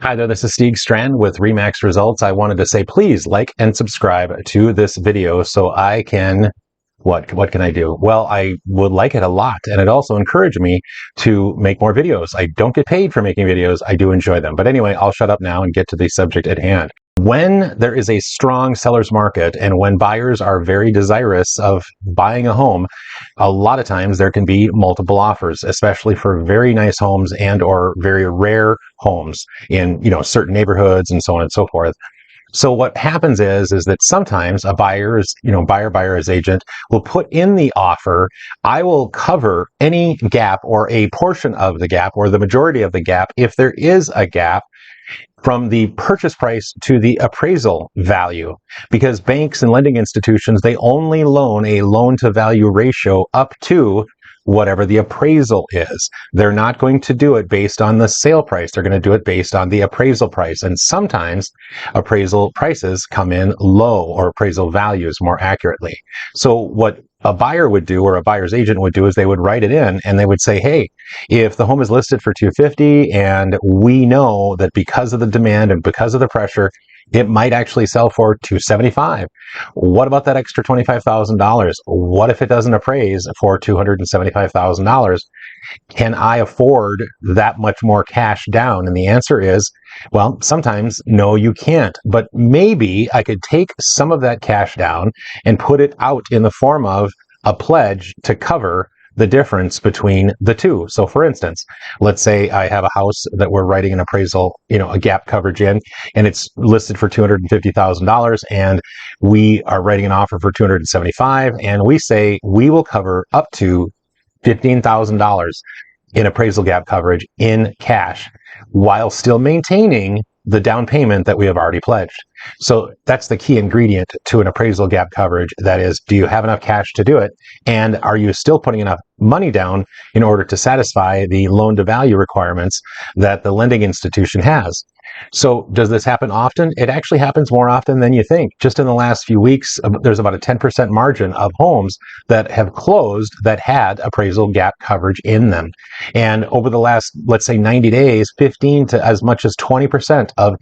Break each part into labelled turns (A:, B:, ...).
A: Hi there, this is Stieg Strand with Remax Results. I wanted to say please like and subscribe to this video so I can, what can I do? Well, I would like it a lot, and it also encouraged me to make more videos. I don't get paid for making videos. I do enjoy them. But anyway, I'll shut up now and get to the subject at hand. When there is a strong seller's market and when buyers are very desirous of buying a home, a lot of times there can be multiple offers, especially for very nice homes and or very rare homes in, certain neighborhoods and so on and so forth. So what happens is that sometimes a buyer's, buyer's agent will put in the offer, I will cover any gap or a portion of the gap or the majority of the gap if there is a gap from the purchase price to the appraisal value, because banks and lending institutions, they only loan a loan to value ratio up to whatever the appraisal is. They're not going to do it based on the sale price. They're going to do it based on the appraisal price. And sometimes appraisal prices come in low, or appraisal values more accurately. So what a buyer would do, or a buyer's agent would do, is they would write it in and they would say, hey, if the home is listed for $250 and we know that because of the demand and because of the pressure, it might actually sell for $275. What about that extra $25,000? What if it doesn't appraise for $275,000? Can I afford that much more cash down? And the answer is, well, sometimes no, you can't. But maybe I could take some of that cash down and put it out in the form of a pledge to cover the difference between the two. So for instance, let's say I have a house that we're writing an appraisal, a gap coverage in, and it's listed for $250,000, and we are writing an offer for $275,000, and we say we will cover up to $15,000 in appraisal gap coverage in cash, while still maintaining the down payment that we have already pledged. So that's the key ingredient to an appraisal gap coverage. That is, do you have enough cash to do it? And are you still putting enough money down in order to satisfy the loan to value requirements that the lending institution has? So does this happen often? It actually happens more often than you think. Just in the last few weeks, there's about a 10% margin of homes that have closed that had appraisal gap coverage in them. And over the last, let's say 90 days, 15 to as much as 20% of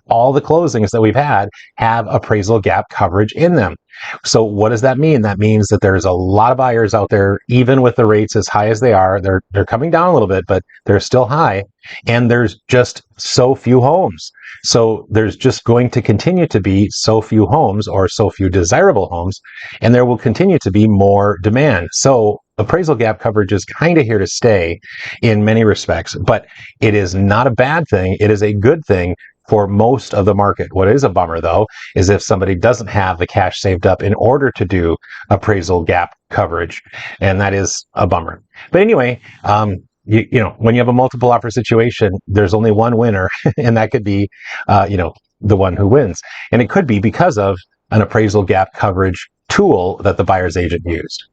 A: all the closings that we've had have appraisal gap coverage in them. So what does that mean? That means that there's a lot of buyers out there, even with the rates as high as they are. They're coming down a little bit, but they're still high. And there's just so few homes. So there's just going to continue to be so few homes, or so few desirable homes, and there will continue to be more demand. So appraisal gap coverage is kind of here to stay in many respects, but it is not a bad thing. It is a good thing for most of the market. What is a bummer, though, is if somebody doesn't have the cash saved up in order to do appraisal gap coverage, and that is a bummer. But anyway, when you have a multiple offer situation, there's only one winner, and that could be, the one who wins. And it could be because of an appraisal gap coverage tool that the buyer's agent used.